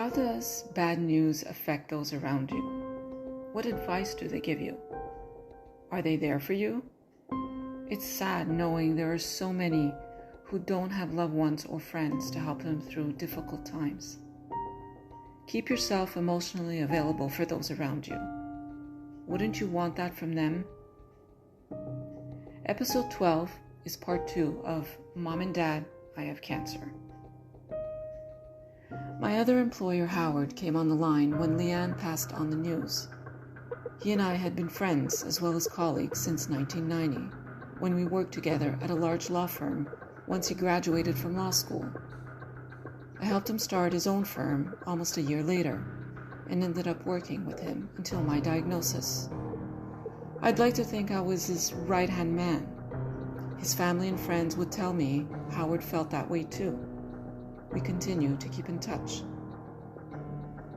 How does bad news affect those around you? What advice do they give you? Are they there for you? It's sad knowing there are so many who don't have loved ones or friends to help them through difficult times. Keep yourself emotionally available for those around you. Wouldn't you want that from them? Episode 12 is part 2 of Mom and Dad, I Have Cancer. My other employer, Howard, came on the line when Leanne passed on the news. He and I had been friends as well as colleagues since 1990, when we worked together at a large law firm once he graduated from law school. I helped him start his own firm almost a year later and ended up working with him until my diagnosis. I'd like to think I was his right-hand man. His family and friends would tell me Howard felt that way too. We continue to keep in touch.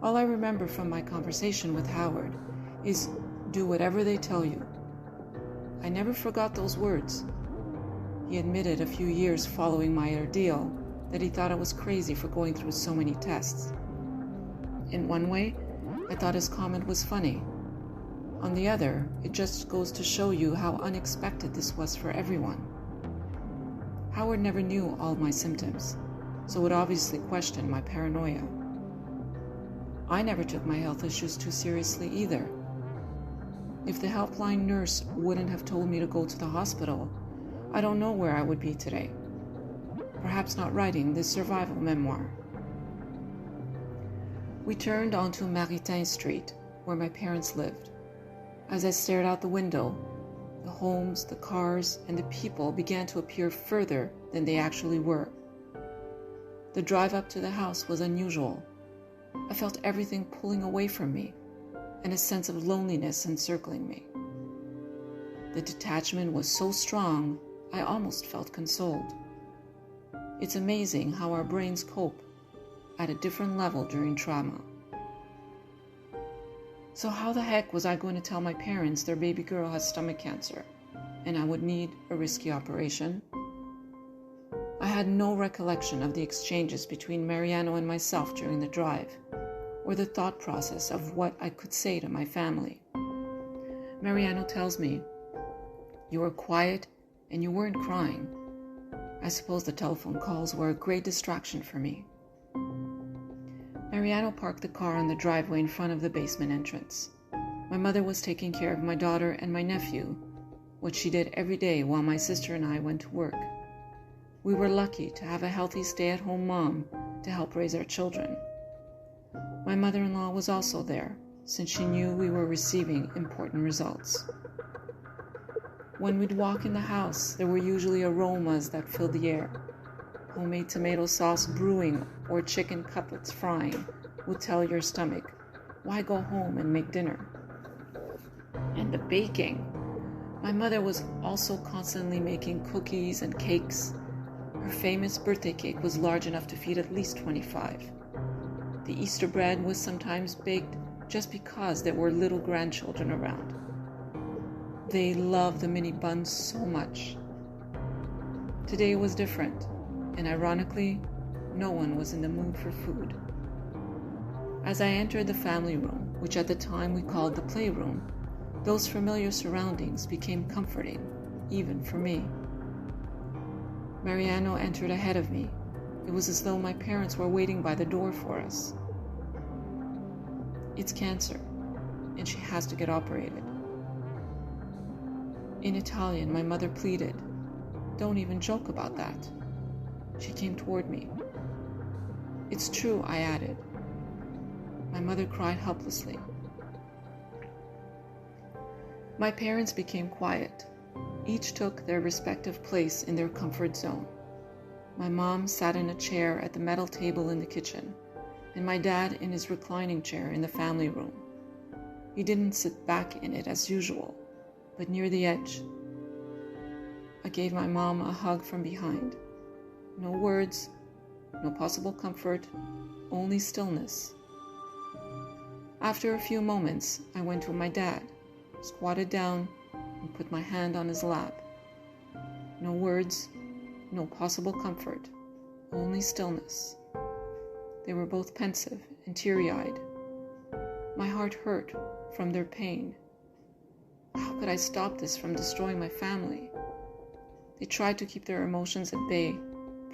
All I remember from my conversation with Howard is do whatever they tell you. I never forgot those words. He admitted a few years following my ordeal that he thought I was crazy for going through so many tests. In one way, I thought his comment was funny. On the other, it just goes to show you how unexpected this was for everyone. Howard never knew all my symptoms, so would obviously question my paranoia. I never took my health issues too seriously either. If the helpline nurse wouldn't have told me to go to the hospital, I don't know where I would be today. Perhaps not writing this survival memoir. We turned onto Maritain Street, where my parents lived. As I stared out the window, the homes, the cars, and the people began to appear further than they actually were. The drive up to the house was unusual. I felt everything pulling away from me, and a sense of loneliness encircling me. The detachment was so strong, I almost felt consoled. It's amazing how our brains cope at a different level during trauma. So how the heck was I going to tell my parents their baby girl has stomach cancer, and I would need a risky operation? I had no recollection of the exchanges between Mariano and myself during the drive, or the thought process of what I could say to my family. Mariano tells me, "You were quiet and you weren't crying." I suppose the telephone calls were a great distraction for me. Mariano parked the car on the driveway in front of the basement entrance. My mother was taking care of my daughter and my nephew, what she did every day while my sister and I went to work. We were lucky to have a healthy stay-at-home mom to help raise our children. My mother-in-law was also there, since she knew we were receiving important results. When we'd walk in the house, there were usually aromas that filled the air. Homemade tomato sauce brewing or chicken cutlets frying would tell your stomach, why go home and make dinner? And the baking. My mother was also constantly making cookies and cakes. Her famous birthday cake was large enough to feed at least 25. The Easter bread was sometimes baked just because there were little grandchildren around. They loved the mini buns so much. Today was different, and ironically, no one was in the mood for food. As I entered the family room, which at the time we called the playroom, those familiar surroundings became comforting, even for me. Mariano entered ahead of me. It was as though my parents were waiting by the door for us. It's cancer, and she has to get operated. In Italian, my mother pleaded, "Don't even joke about that." She came toward me. "It's true," I added. My mother cried helplessly. My parents became quiet. Each took their respective place in their comfort zone. My mom sat in a chair at the metal table in the kitchen, and my dad in his reclining chair in the family room. He didn't sit back in it as usual, but near the edge. I gave my mom a hug from behind. No words, no possible comfort, only stillness. After a few moments, I went to my dad, squatted down, and put my hand on his lap. No words, no possible comfort, only stillness. They were both pensive and teary-eyed. My heart hurt from their pain. How could I stop this from destroying my family? They tried to keep their emotions at bay,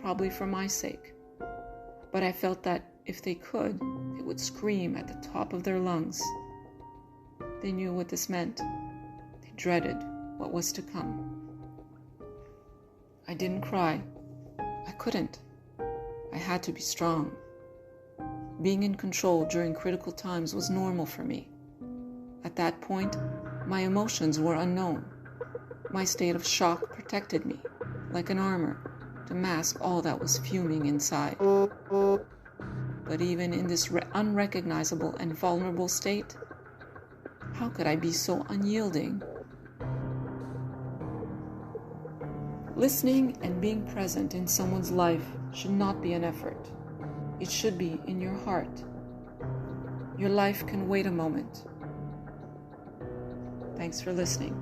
probably for my sake. But I felt that if they could, they would scream at the top of their lungs. They knew what this meant. They dreaded what was to come. I didn't cry. I couldn't. I had to be strong. Being in control during critical times was normal for me. At that point, my emotions were unknown. My state of shock protected me, like an armor, to mask all that was fuming inside. But even in this unrecognizable and vulnerable state, how could I be so unyielding? Listening and being present in someone's life should not be an effort. It should be in your heart. Your life can wait a moment. Thanks for listening.